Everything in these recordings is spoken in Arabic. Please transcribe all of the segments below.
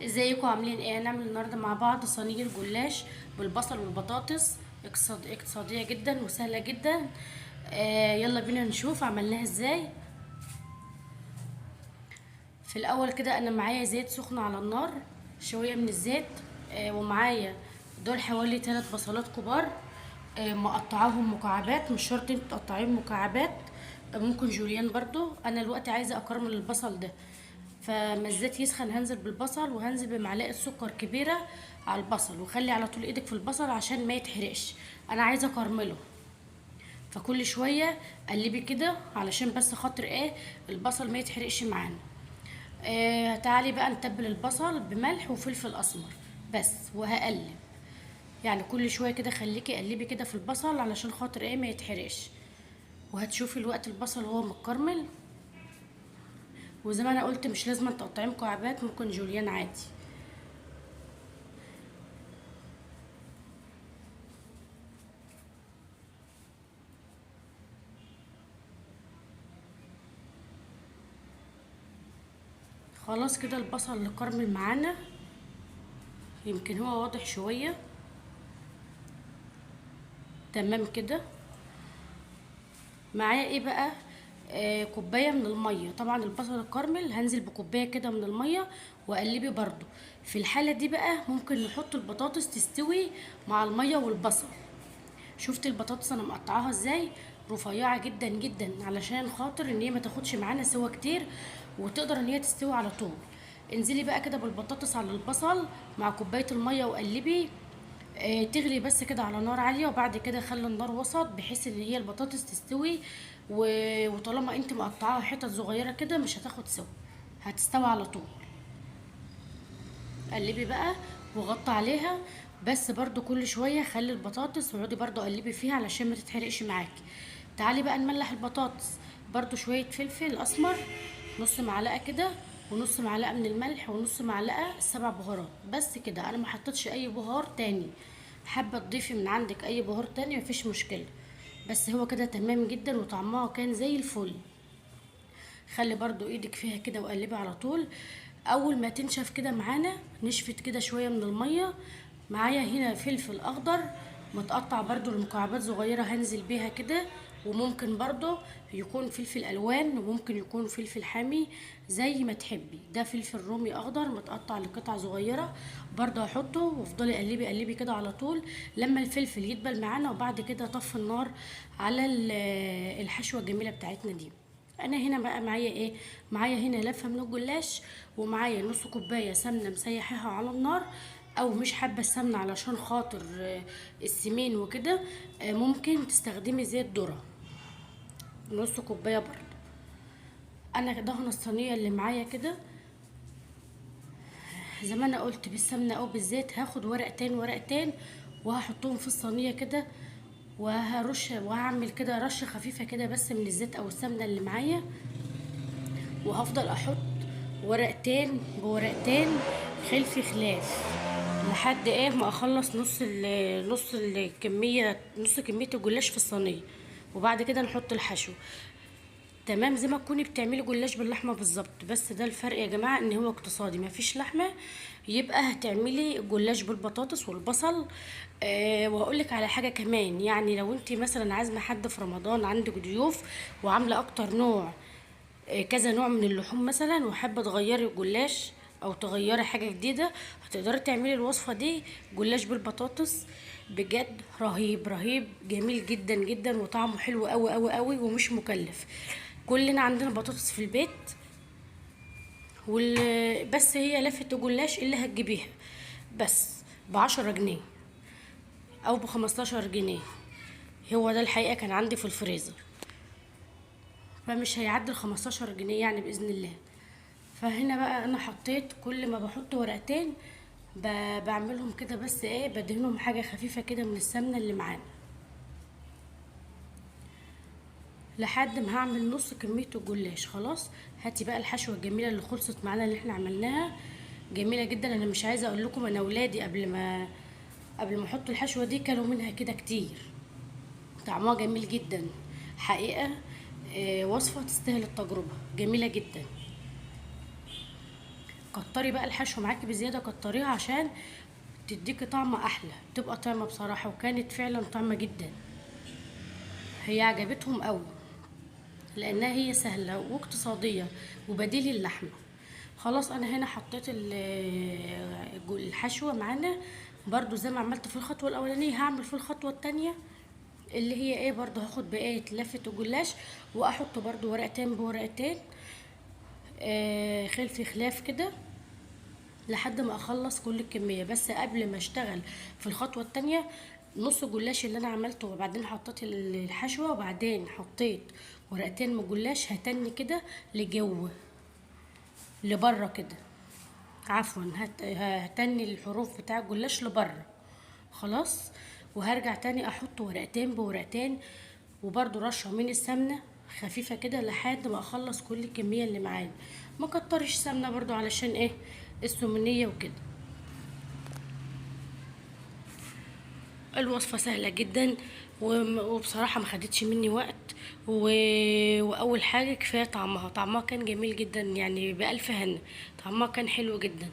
ازيكم عاملين ايه؟ هنعمل النهارده مع بعض صينيه جلاش بالبصل والبطاطس. اقتصاديه جدا وسهله جدا. يلا بينا نشوف عملناها ازاي. في الاول كده انا معايا زيت سخن على النار، شويه من الزيت. ومعايا دول حوالي 3 بصلات كبار، مقطعاهم مكعبات، مش شرط انت تقطعيهم مكعبات. ممكن جوليان برضو. انا دلوقتي عايزه اكرمل البصل ده، فما الزيت يسخن هنزل بالبصل وهنزل بمعلقه سكر كبيره على البصل، وخلي على طول ايدك في البصل عشان ما يتحرقش. انا عايزه اكرمله، فكل شويه قلبي كده علشان بس خاطر ايه البصل ما يتحرقش معانا. تعالي بقى نتبل البصل بملح وفلفل اسمر بس، وهقلب يعني كل شويه كده. خليكي قلبي كده في البصل علشان خاطر ايه ما يتحرقش، وهتشوفي الوقت البصل هو متكرمل. وزي ما انا قلت مش لازم تقطعيه مكعبات، ممكن جوليان عادي. خلاص كده البصل اللي كرمل معانا، يمكن هو واضح شويه. تمام كده. معايا ايه بقى؟ كوبايه من الميه. طبعا البصل الكرمل هنزل بكوبايه كده من الميه واقلبي برضو. في الحاله دي بقى ممكن نحط البطاطس تستوي مع الميه والبصل. شفت البطاطس انا مقطعاها ازاي؟ رفيعه جدا جدا علشان خاطر ان هي ما تاخدش معانا سوا كتير، وتقدر ان هي تستوي على طول. انزلي بقى كده بالبطاطس على البصل مع كوبايه الميه وقلبي. تغلي بس كده على نار عاليه، وبعد كده خلي النار وسط بحيث ان هي البطاطس تستوي. وطالما انت مقطعاها حتت صغيره كده مش هتاخد سوا، هتستوي على طول. قلبي بقى وغطي عليها، بس برضو كل شويه خلي البطاطس وعودي برضو قلبي فيها علشان ما تتحرقش معاكي. تعالي بقى نملح البطاطس. برضو شويه فلفل اسمر، نص معلقه كده، ونص معلقه من الملح، ونص معلقه 7 بهارات. بس كده، انا ما حطيتش اي بهار تاني. حابه تضيفي من عندك اي بهار تاني مفيش مشكله، بس هو كده تمام جدا وطعمها كان زي الفل. خلي برضو ايدك فيها كده وقلبي على طول. اول ما تنشف كده معانا، نشفت كده شويه من الميه. معايا هنا فلفل اخضر متقطع برضو لمكعبات صغيره، هنزل بيها كده. وممكن برضو يكون فلفل الوان، وممكن يكون فلفل حامي زي ما تحبي. ده فلفل رومي اخضر متقطع لقطع صغيره، برضو هحطه. وافضلي قلبي قلبي كده على طول لما الفلفل يدبل معانا، وبعد كده طفي النار على الحشوه الجميله بتاعتنا دي. انا هنا بقى معايا ايه؟ معايا هنا لفه من الجلاش، ومعايا نص كوبايه سمنه مسيحاها على النار. او مش حابه السمنه علشان خاطر السمين وكده، ممكن تستخدمي زيت ذره، نص كوبايه برضه. انا دهنه الصينيه اللي معايا كده زي ما انا قلت بالسمنه او بالزيت. هاخد ورقتين ورقتين وهحطهم في الصينيه كده، وهرش وهعمل كده رشه خفيفه كده بس من الزيت او السمنه اللي معايا. وهفضل احط ورقتين بورقتين، خلف خلاف، لحد ايه ما اخلص نص الكميه، نص كميه الجلاش في الصينيه. وبعد كده نحط الحشو. تمام زي ما تكوني بتعملي جلاش باللحمه بالظبط، بس ده الفرق يا جماعه ان هو اقتصادي مفيش لحمه، يبقى هتعملي جلاش بالبطاطس والبصل. وهقول لك على حاجه كمان، يعني لو انت مثلا عازمه حد في رمضان، عندك ضيوف وعامله اكتر نوع، كذا نوع من اللحوم مثلا، وحابه تغيري الجلاش او تغيري حاجه جديده، هتقدري تعملي الوصفه دي. جلاش بالبطاطس بجد رهيب رهيب، جميل جدا جدا، وطعمه حلو قوي قوي قوي، ومش مكلف. كلنا عندنا بطاطس في البيت، بس هي لفه الجلاش اللي هتجيبيها بس ب10 جنيه او ب15 جنيه. هو ده الحقيقه كان عندي في الفريزر، فمش هيعدي ال15 جنيه يعني بإذن الله. فهنا بقى انا حطيت، كل ما بحط ورقتين بعملهم كده بس ايه، بدهنهم حاجة خفيفة كده من السمنة اللي معانا، لحد ما هعمل نص كمية الجلاش. خلاص هاتي بقى الحشوة الجميلة اللي خلصت معانا اللي احنا عملناها، جميلة جدا. انا مش عايزة اقول لكم، انا ولادي قبل ما احط الحشوة دي كانوا منها كده كتير. طعمها جميل جدا حقيقة. وصفة تستاهل التجربة، جميلة جدا. كتري بقى الحشو معاكي بزياده، كتريها عشان تديكي طعم احلى، تبقى طعمه بصراحه، وكانت فعلا طعمه جدا. هي عجبتهم قوي لانها هي سهله واقتصاديه وبديل اللحمه. خلاص انا هنا حطيت الحشوه معانا. برضو زي ما عملت في الخطوه الاولانيه هعمل في الخطوه التانية، اللي هي ايه، برضو هاخد بقيه لفه الجلاش واحط برضو ورقتين بورقتين خلف خلاف كده لحد ما اخلص كل الكميه. بس قبل ما اشتغل في الخطوه التانية، نص الجلاش اللي انا عملته وبعدين حطيت الحشوه وبعدين حطيت ورقتين من الجلاش هتني كده لجوه لبره كده، عفوا هتني الحروف بتاع الجلاش لبره. خلاص، وهرجع تاني احط ورقتين بورقتين وبرده رشه من السمنه خفيفه كده لحد ما اخلص كل الكميه اللي معايا. ما كترش سمنه برضو علشان ايه، السمنيه وكده. الوصفه سهله جدا وبصراحه ما خدتش مني وقت واول حاجه كفايه طعمها كان جميل جدا، يعني بالف هنا. طعمها كان حلو جدا،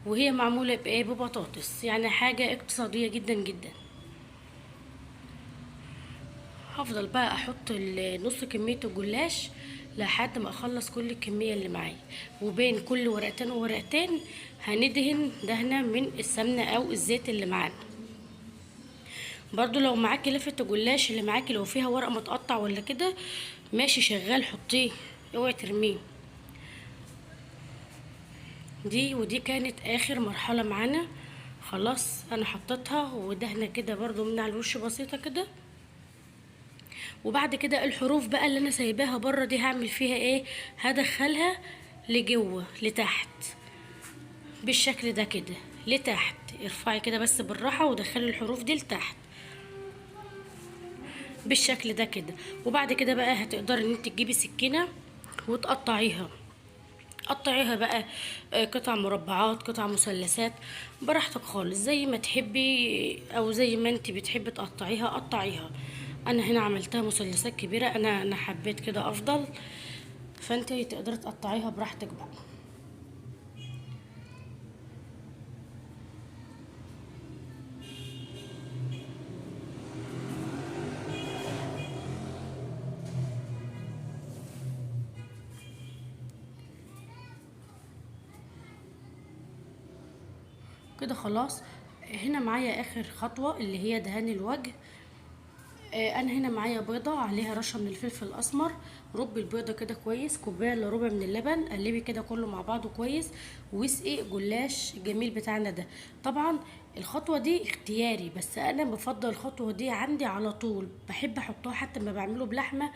وهي معموله بايه، ببطاطس، يعني حاجه اقتصاديه جدا جدا. هفضل بقى احط نص كميه الجلاش لحد ما اخلص كل الكميه اللي معايا، وبين كل ورقتين وورقتين هندهن دهنه من السمنه او الزيت اللي معانا. برضو لو معاكي لفه الجلاش اللي معاكي لو فيها ورق متقطع ولا كده ماشي شغال، حطيه، اوعي ترميه. ودي كانت اخر مرحله معانا. خلاص انا حطيتها ودهنه كده برضو من على الوش بسيطه كده. وبعد كده الحروف بقى اللي انا سايباها بره دي هعمل فيها ايه، هدخلها لجوه لتحت بالشكل ده كده لتحت. ارفعي كده بس بالراحه ودخلي الحروف دي لتحت بالشكل ده كده. وبعد كده بقى هتقدري ان انت تجيبي سكينه وتقطعيها، قطعيها بقى قطع مربعات، قطع مثلثات، براحتك خالص زي ما تحبي او زي ما انت بتحبي تقطعيها قطعيها. انا هنا عملتها مثلثات كبيره، انا حبيت كده افضل، فانت تقدري تقطعيها براحتك بقى. كده خلاص. هنا معايا اخر خطوه اللي هي دهان الوجه. انا هنا معايا بيضه عليها رشه من الفلفل الاسمر. ربي البيضه كده كويس، كوبايه الا ربع من اللبن، قلبي كده كله مع بعضه كويس واسقي جلاش الجميل بتاعنا ده. طبعا الخطوه دي اختياري، بس انا بفضل الخطوه دي عندي على طول، بحب احطها حتى ما بعمله بلحمه،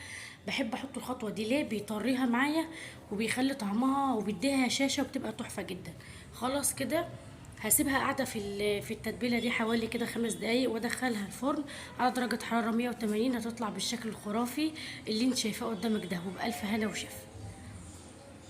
بحب احط الخطوه دي ليه، بيطريها معايا وبيخلي طعمها وبيديها هشاشه وبتبقى تحفه جدا. خلاص كده هسيبها قاعده في التتبيله دي حوالي كده 5 دقايق وادخلها الفرن على درجه حراره 180. هتطلع بالشكل الخرافي اللي انت شايفاه قدامك ده، وبالف هنا وشفا.